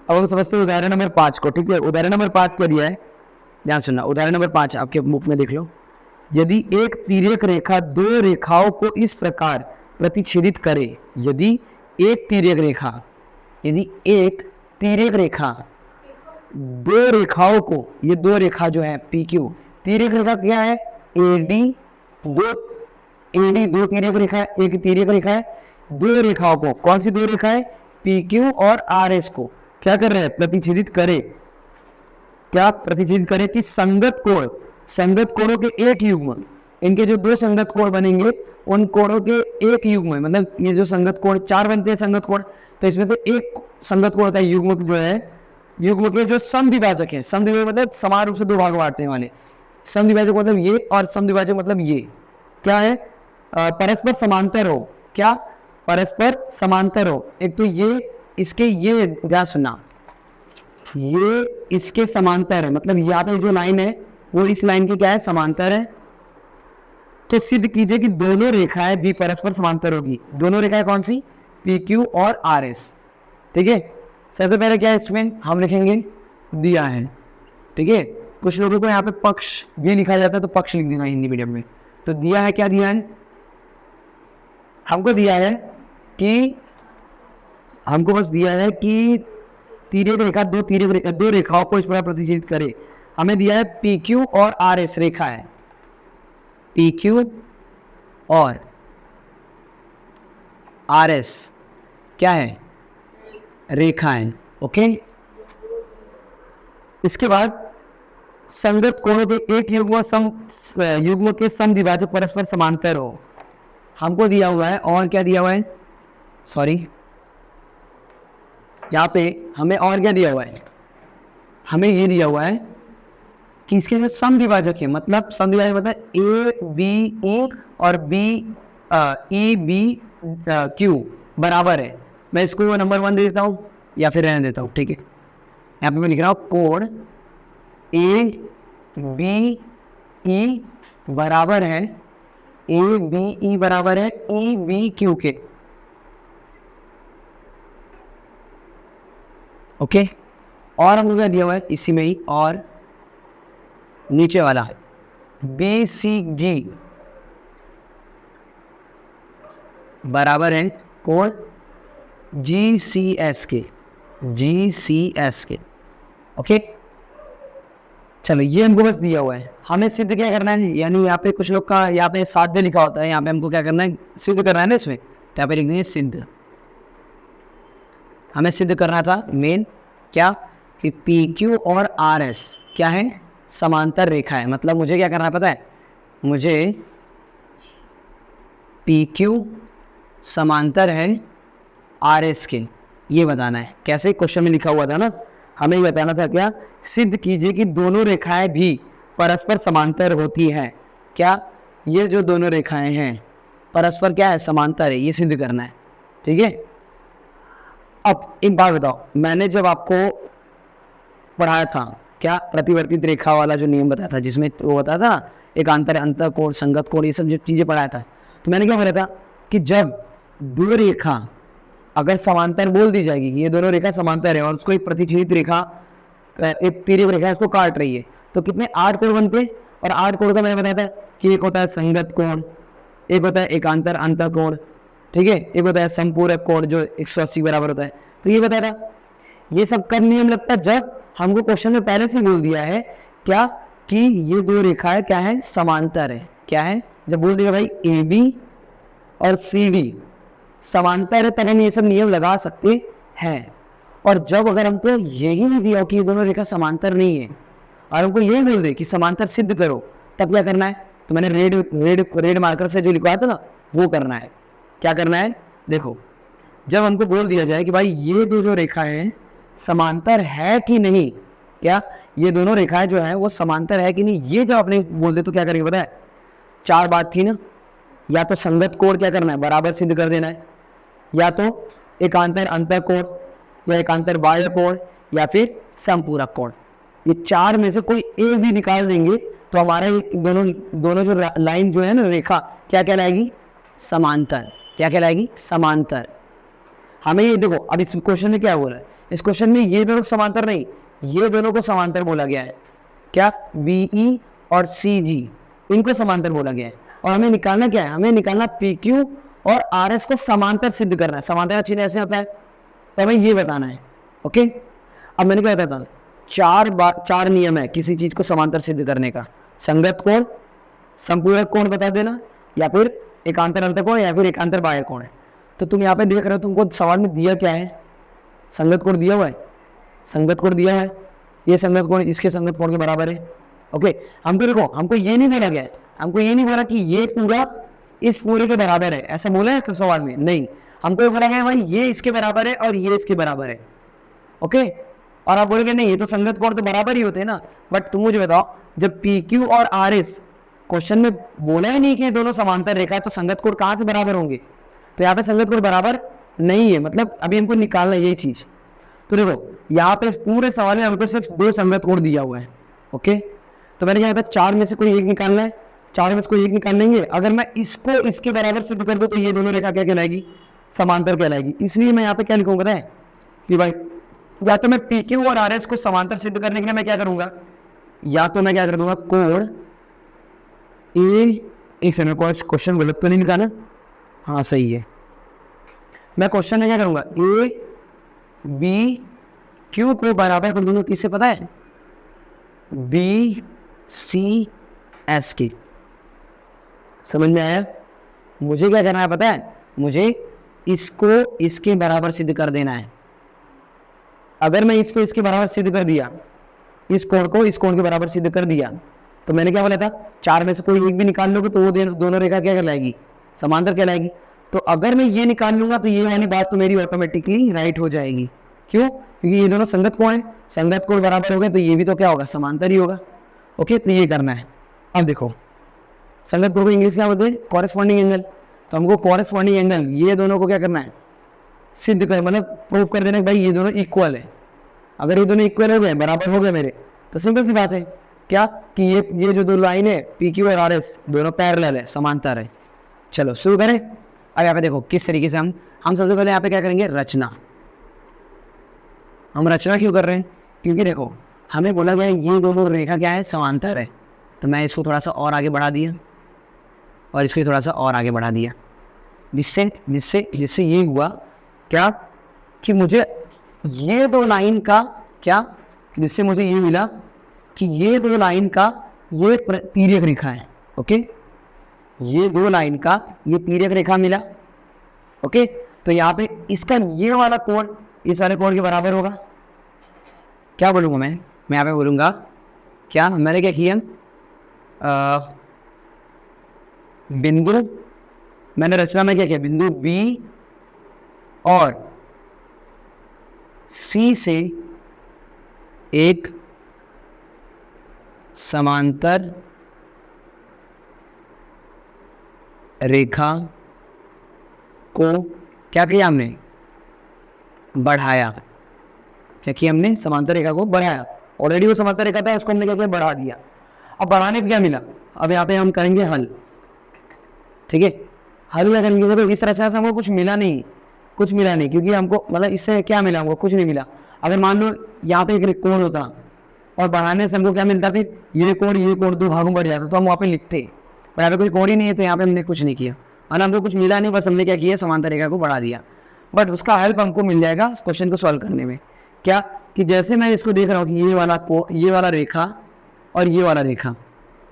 अब हम समझते हैं उदाहरण नंबर 5 को। ठीक है, उदाहरण नंबर 5 क्या दिया है, ध्यान सुनना। उदाहरण नंबर 5 आपके बुक में देख लो। यदि एक तिर्यक रेखा दो रेखाओं को इस प्रकार प्रतिच्छेदित करे, यदि एक तिर्यक रेखा दो रेखाओं को, ये दो रेखा जो है पी क्यू, तिर्यक रेखा क्या है, एडी दो तिर्यक रेखा है, एक तिर्यक रेखा है, दो रेखाओं को, कौन सी दो रेखा है, पी क्यू और आर एस को क्या कर रहे हैं, प्रतिच्छेदित करे। क्या प्रतिच्छेदित करे कि संगत कोणों के एक युग्म, इनके जो दो संगत कोण बनेंगे उन कोणों के एक युग्म, मतलब ये जो संगत कोण 4 बनते हैं संगत कोण, तो इसमें से एक संगत कोण होता है युग्म जो है, युग्म के जो समद्विभाजक है, समद्विभाजक मतलब समान रूप से दो भाग बांटने वाले, समद्विभाजक मतलब ये और समद्विभाजक मतलब ये क्या है, परस्पर समांतर हो। क्या, परस्पर समांतर हो। एक तो ये इसके, ये क्या सुनना, ये इसके समांतर है, मतलब यहाँ पे जो लाइन है वो इस लाइन की क्या है, समांतर है। तो सिद्ध कीजिए कि दोनों रेखाएं भी परस्पर समांतर होगी। दोनों रेखाएं कौन सी, पी क्यू और आर एस। ठीक है, सबसे पहले क्या है इसमें हम लिखेंगे, दिया है। ठीक है, कुछ लोगों को यहाँ पे पक्ष भी लिखा जाता है तो पक्ष लिख देना हिंदी मीडियम में। तो दिया है, क्या दिया है, हमको दिया है कि, हमको बस दिया है कि तिर्यक रेखा दो रेखाओं को इस प्रकार प्रतिच्छेदित करे। हमें दिया है पी क्यू और आर एस रेखा है, पी क्यू और आर एस क्या है, रेखा है। ओके, इसके बाद संगत कोणों के एक युग्म के समद्विभाजक परस्पर समांतर हो, हमको दिया हुआ है। और क्या दिया हुआ है, सॉरी यहाँ पे हमें और क्या दिया हुआ है, हमें ये दिया हुआ है कि इसके जो समद्विभाजक है, मतलब समद्विभाजक मतलब ए बी ई और बी ई बी क्यू बराबर है। मैं इसको नंबर 1 दे देता हूँ या फिर रहने देता हूँ। ठीक है, यहाँ पे मैं लिख रहा हूँ कोण ए बी ई बराबर है, ए बी ई बराबर है ई बी क्यू के। ओके, और हमको क्या दिया हुआ है इसी में ही, और नीचे वाला बी सी जी बराबर है कोण जी सी एस के, जी सी एस के। ओके, चलो ये हमको बस दिया हुआ है। हमें सिद्ध क्या करना है, यानी यहाँ पे कुछ लोग का यहाँ पे साध्य लिखा होता है, यहाँ पे हमको क्या करना है, सिद्ध करना है ना इसमें, तो यहाँ पे लिख देंगे सिद्ध। हमें सिद्ध करना था मेन क्या, कि पी क्यू और आर एस क्या है, समांतर रेखा है। मतलब मुझे क्या करना है पता है, मुझे पी क्यू समांतर है आर एस के, ये बताना है। कैसे, क्वेश्चन में लिखा हुआ था ना, हमें ये बताना था क्या, सिद्ध कीजिए कि दोनों रेखाएं भी परस्पर समांतर होती हैं। क्या, ये जो दोनों रेखाएं हैं परस्पर क्या है, समांतर है, ये सिद्ध करना है। ठीक है, अब एक बात बताओ, मैंने जब आपको पढ़ाया था क्या, प्रतिवर्तित रेखा वाला जो नियम बताया था, जिसमें वो बताया था एकांतर, अंतःकोण, संगत कोण, ये सब जो चीज़ें पढ़ाया था, तो मैंने क्या बताया था कि जब दो रेखा अगर समांतर बोल दी जाएगी, ये दोनों रेखा समांतर है और उसको एक प्रतिच्छेदित रेखा, एक तिर्यक रेखा इसको काट रही है, तो कितने 8 कोण बनते हैं। और 8 कोण का मैंने बताया था कि एक होता है संगत कोण, एक होता है एकांतर अंतःकोण, ठीक है, एक होता है संपूरक कोण जो 180 बराबर होता है। तो ये बताया था, ये सब कब नियम लगता है, जब हमको क्वेश्चन में पहले से बोल दिया है क्या, कि ये दो रेखाएं क्या है, समांतर है। क्या है, जब बोल दिया भाई ए बी और सी डी समांतर है, तब हम ये सब नियम लगा सकते हैं। और जब अगर हमको यही नहीं दिया कि ये दोनों रेखा समांतर नहीं है और हमको यही बोल दे कि समांतर सिद्ध करो, तब क्या करना है, तो मैंने रेड मार्कर से जो लिखवाया था ना, वो करना है। क्या करना है, देखो, जब हमको बोल दिया जाए कि भाई ये दो जो रेखा है समांतर है कि नहीं, क्या ये दोनों रेखाएं जो है वो समांतर है कि नहीं, ये जब आपने बोल दे तो क्या करेंगे पता है, 4 बात थी ना, या तो संगत कोण क्या करना है, बराबर सिद्ध कर देना है, या तो एकांतर अंतःकोण, या एकांतर बाह्य कोण, या फिर संपूरक कोण। ये 4 में से कोई एक भी निकाल देंगे तो हमारा दोनों जो लाइन जो है ना, रेखा क्या कहलाएगी, समांतर। क्या कहलाएगी, समांतर। हमें ये देखो, अब इस क्वेश्चन में क्या बोला है इस क्वेश्चन में ये दोनों समांतर नहीं, ये दोनों को समांतर बोला गया है। क्या? BE और CG, इनको समांतर बोला गया है। और हमें निकालना क्या है? हमें निकालना PQ और RS को समांतर सिद्ध करना है। समांतर का चिन्ह ऐसे होता है, तो हमें ये बताना है। ओके, अब मैंने क्या बताया था, चार नियम है किसी चीज को समांतर सिद्ध करने का। संगत कोण, संपूरक कोण बता देना, या फिर एकांतर अंतःकोण, या फिर एकांतर बाह्य कोण है। तो तुम यहाँ पे देख रहे हो, तुमको सवाल में दिया क्या है? संगत कोण दिया हुआ है, संगत कोण दिया है, ये संगत कोण इसके संगत कोण के बराबर है। ओके, हमको देखो, हमको ये नहीं बोला गया है, हमको ये नहीं बोला कि ये पूरा इस पूरे के बराबर है, ऐसा बोला है तो सवाल में नहीं। हमको ये बोला गया भाई ये इसके बराबर है और ये इसके बराबर है। ओके, और आप बोलोगे नहीं ये तो संगत कोण तो बराबर ही होते हैं ना। बट तुम मुझे बताओ, जब PQ और RS क्वेश्चन में बोला ही नहीं कि दोनों समांतर रेखा है, तो संगत कोण कहाँ से बराबर होंगे? तो यहाँ पे संगत कोण बराबर नहीं है, मतलब अभी हमको निकालना है ये चीज। तो देखो यहाँ पे पूरे सवाल में हमको सिर्फ 2 संगत कोण दिया हुआ है। ओके, तो मैंने क्या था, 4 में से कोई एक निकालना है, 4 में से कोई एक निकाल लेंगे। अगर मैं इसको इसके बराबर सिद्ध कर दूं तो ये दोनों रेखा क्या कहलाएगी? समांतर कहलाएगी। इसलिए मैं यहाँ पे क्या लिखूंगा है कि भाई या तो मैं PQ और RS को समांतर सिद्ध करने के लिए मैं क्या करूंगा, या तो मैं क्या कर दूंगा, कोण एक सेकंड, क्वेश्चन गलत तो नहीं लिखा ना? हाँ सही है। मैं क्वेश्चन में क्या करूंगा, ABQ को बराबर कर दूंगा किससे पता है? BCS की। समझ में आया? मुझे क्या करना है पता है? मुझे इसको इसके बराबर सिद्ध कर देना है। अगर मैं इसको इसके बराबर सिद्ध कर दिया, इस कोण को इस कोण के बराबर सिद्ध कर दिया, तो मैंने क्या बोला था, 4 में से कोई एक भी निकाल लोगे तो वो दोनों रेखा क्या कहलाएगी? समांतर कहलाएगी। तो अगर मैं ये निकाल लूंगा तो ये वाली बात तो मेरी ऑटोमेटिकली राइट हो जाएगी। क्यों? क्योंकि ये दोनों संगत कोण है, संगत कोण बराबर हो गए तो ये भी तो क्या होगा? समांतर ही होगा। ओके, तो ये करना है। अब देखो संगत कोण को इंग्लिश क्या बोलते हैं? Corresponding angle. तो हमको कॉरेस्पॉन्डिंग एंगल ये दोनों को क्या करना है? सिद्ध कर, मतलब प्रूव कर देना कि भाई ये दोनों इक्वल है। अगर ये दोनों इक्वल हो गए, बराबर हो गए मेरे, तो सिंपल सी बात है क्या कि ये जो 2 लाइन है PQ और RS दोनों पैरेलल है, समांतर है। चलो शुरू करें। अब यहाँ पे देखो किस तरीके से हम सबसे पहले यहाँ पे क्या करेंगे, रचना। हम रचना क्यों कर रहे हैं? क्योंकि देखो हमें बोला गया ये दोनों रेखा क्या है? समांतर है। तो मैं इसको थोड़ा सा और आगे बढ़ा दिया और इसको थोड़ा सा और आगे बढ़ा दिया, जिससे जिससे जिससे ये हुआ क्या कि मुझे ये 2 लाइन का क्या, जिससे मुझे ये मिला कि ये 2 लाइन का ये तिर्यक रेखा है। ओके, ये 2 लाइन का ये तिर्यक रेखा मिला। ओके, तो यहाँ पे इसका ये वाला कोण इस वाले कोण के बराबर होगा। क्या बोलूँगा मैं यहाँ पे बोलूँगा क्या, मैंने क्या किया, बिंदु, मैंने रचना में क्या किया, बिंदु B और C से एक समांतर रेखा को क्या किया हमने? बढ़ाया। क्या किया हमने? समांतर रेखा को बढ़ाया। ऑलरेडी वो समांतर रेखा था, उसको हमने क्या किया? बढ़ा दिया। अब बढ़ाने पे क्या मिला? अब यहाँ पे हम करेंगे हल। ठीक है, हल क्या करेंगे? तो इस रचना से हमको कुछ मिला नहीं, कुछ मिला नहीं, क्योंकि हमको मतलब इससे क्या मिला? हमको कुछ नहीं मिला। अगर मान लो यहाँ पे एक कोण होता और बढ़ाने से हमको क्या मिलता, फिर ये कोण 2 भागों बढ़ जाता, तो हम वहाँ पे लिखते। पर यहाँ पे कोई कोण ही नहीं है, तो यहाँ पे हमने कुछ नहीं किया, और हमको कुछ मिला नहीं, बस हमने क्या किया? समांतर रेखा को बढ़ा दिया। बट उसका हेल्प हमको मिल जाएगा इस क्वेश्चन को सॉल्व करने में। क्या कि जैसे मैं इसको देख रहा हूँ कि ये वाला रेखा और ये वाला रेखा,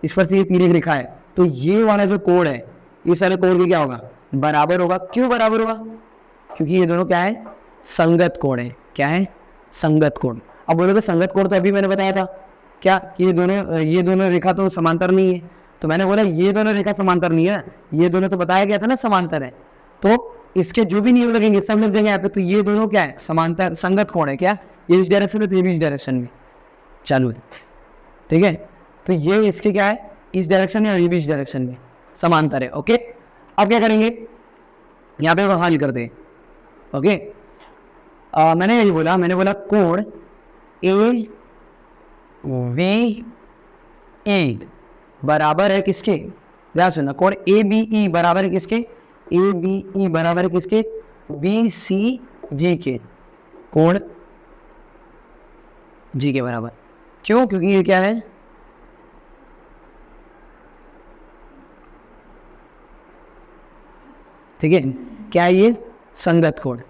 इस पर से ये तिर्यक रेखा है, तो ये वाला जो कोण है इस वाले कोण की क्या होगा? बराबर होगा। क्यों बराबर होगा? क्योंकि ये दोनों क्या है? संगत कोण है। क्या है? संगत कोण। अब बोलोगे संगत कोण तो अभी मैंने बताया था क्या कि ये दोनों रेखा तो समांतर नहीं है। तो मैंने बोला ये दोनों रेखा समांतर नहीं है, ये दोनों तो बताया गया था ना समांतर है। तो इसके जो भी नियम लगेंगे सब लग जाएंगे यहाँ पे। तो ये दोनों क्या है? समांतर संगत कोण है। क्या? ये इस डायरेक्शन में तो ये भी इस डायरेक्शन में चालू है। ठीक है, तो ये इसके क्या है? इस डायरेक्शन में और ये भी इस डायरेक्शन में समांतर है। ओके, अब क्या करेंगे? यहाँ पे हल करते हैं। ओके, मैंने यही बोला, मैंने बोला कोण ABE बराबर है किसके? ध्यान सुनना, कोण ABE बराबर है किसके? ABE बराबर है किसके? BCG के। कोण जी के बराबर। क्यों? क्योंकि ये क्या है, ठीक है, क्या है ये, संगत कोण।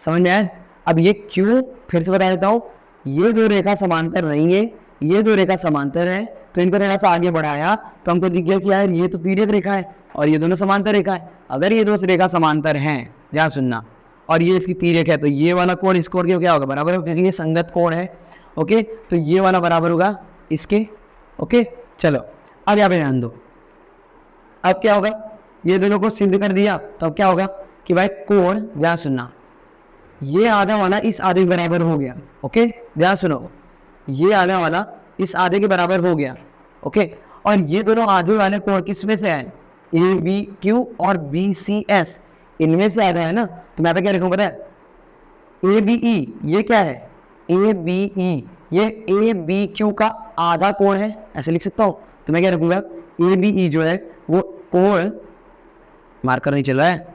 समझ में आया? अब ये क्यों फिर से बता देता हूँ, ये दो रेखा समांतर नहीं है, ये दो रेखा समांतर है, तो इनको थोड़ा सा आगे बढ़ाया तो हमको दिख गया कि यार ये तो तिर्यक रेखा है और ये दोनों समांतर रेखा है। अगर ये दो रेखा समांतर हैं, ध्यान सुनना, और ये इसकी तिर्यक है, तो ये वाला कोण इस कोण के क्या होगा, बराबर होगा, क्योंकि ये संगत कोण है। ओके, तो ये वाला बराबर होगा इसके। ओके, चलो अब यहाँ पे ध्यान दो। अब क्या होगा, ये दोनों को सिद्ध कर दिया, तो अब क्या होगा कि भाई कोण, ध्यान सुनना, ये आधा वाला इस आधे के बराबर हो गया। ओके, ध्यान सुनो, ये आधा वाला इस आधे के बराबर हो गया। ओके, और ये दोनों आधे वाले कोण किस में से आए, ए बी क्यू और बी सी एस, इनमें से आधा है ना। तो मैं पे क्या लिखूं पता है, ए बी ई, ये क्या है, ए बी ई, ये ए बी क्यू का आधा कोण है, ऐसे लिख सकता हूं। तो मैं क्या रखूंगा, ए बी ई जो है वो कोण, मार्कर नहीं चल रहा है,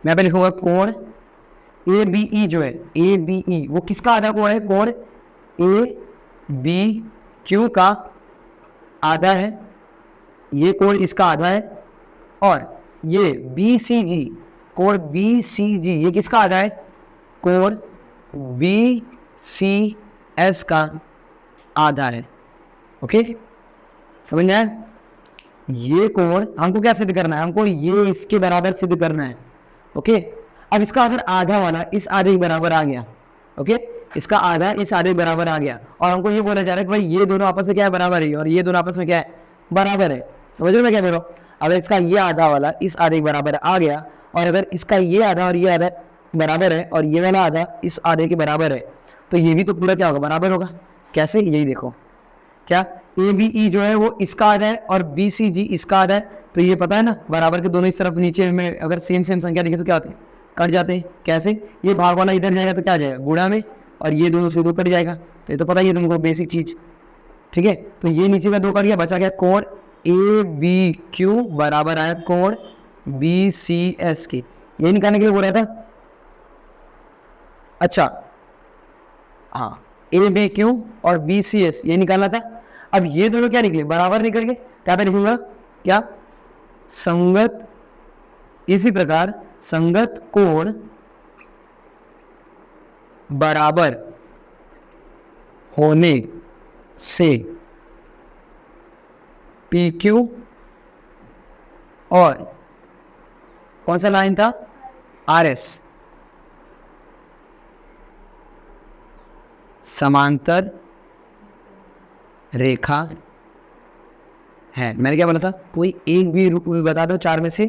मैं पे लिखूंगा कोण ए बी ई जो है, ए बी ई वो किसका आधा कोण है, कोण ए बी क्यू का आधा है, ये कोण इसका आधा है, और ये बी सी जी, कोण बी सी जी ये किसका आधा है, कोण बी सी एस का आधा है। ओके, समझ में आया? ये कोण हमको क्या सिद्ध करना है, हमको ये इसके बराबर सिद्ध करना है। ओके, अब इसका अगर आधा वाला इस आधे के बराबर आ गया, ओके, इसका आधा इस आधे के बराबर आ गया, और हमको ये बोला जा रहा है कि भाई ये दोनों आपस में क्या है, बराबर है, और ये दोनों आपस में क्या है, बराबर है। समझ रहे हो मैं क्या बोल रहा हूँ? अगर इसका ये आधा वाला इस आधे के बराबर आ गया, और अगर इसका ये आधा और ये आधा बराबर है, और ये वाला आधा इस आधे के बराबर है, तो ये भी तो पूरा क्या होगा, बराबर होगा। कैसे, यही देखो, क्या ए बी ई जो है वो इसका आधा है और बी सी जी इसका आधा है, तो ये पता है ना, बराबर के दोनों इस तरफ नीचे में अगर सेम सेम संख्या दिखे तो क्या होते हैं, कट जाते हैं। कैसे, ये भाग वाला इधर जाएगा तो क्या आ जाएगा, गुणा में, और ये दोनों से दो कट जाएगा, तो ये तो पता ही है तुमको, बेसिक चीज। ठीक है, तो ये नीचे का दो कट गया, बचा गया कोण ए बी क्यू बराबर आया कोण बी सी एस के, ये निकालने के लिए बोल रहा था। अच्छा, हाँ, ए बी क्यू और बी सी एस ये निकालना था। अब ये दोनों क्या निकले, बराबर निकल गए, क्या पे लिखूंगा, क्या, संगत, इसी प्रकार संगत कोण बराबर होने से पी क्यू और कौन सा लाइन था, आर एस, समांतर रेखा है। मैंने क्या बोला था, कोई एक भी रूप बता दो, चार में से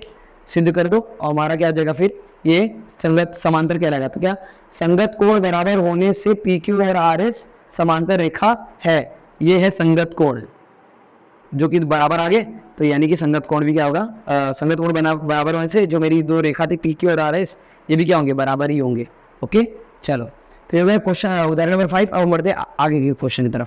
सिद्ध कर दो, और हमारा क्या हो जाएगा, फिर ये संगत समांतर कहलाएगा। तो क्या, संगत कोण बराबर होने से पी क्यू और आर एस समांतर रेखा है, ये है संगत कोण, जो कि बराबर आ गए, तो यानी कि संगत कोण भी क्या होगा, संगत कोण बराबर होने से जो मेरी दो रेखा थी पी क्यू और आर एस, ये भी क्या होंगे, बराबर ही होंगे। ओके, चलो, तो ये क्वेश्चन उदाहरण नंबर 5। अब बढ़ते आगे के क्वेश्चन की तरफ।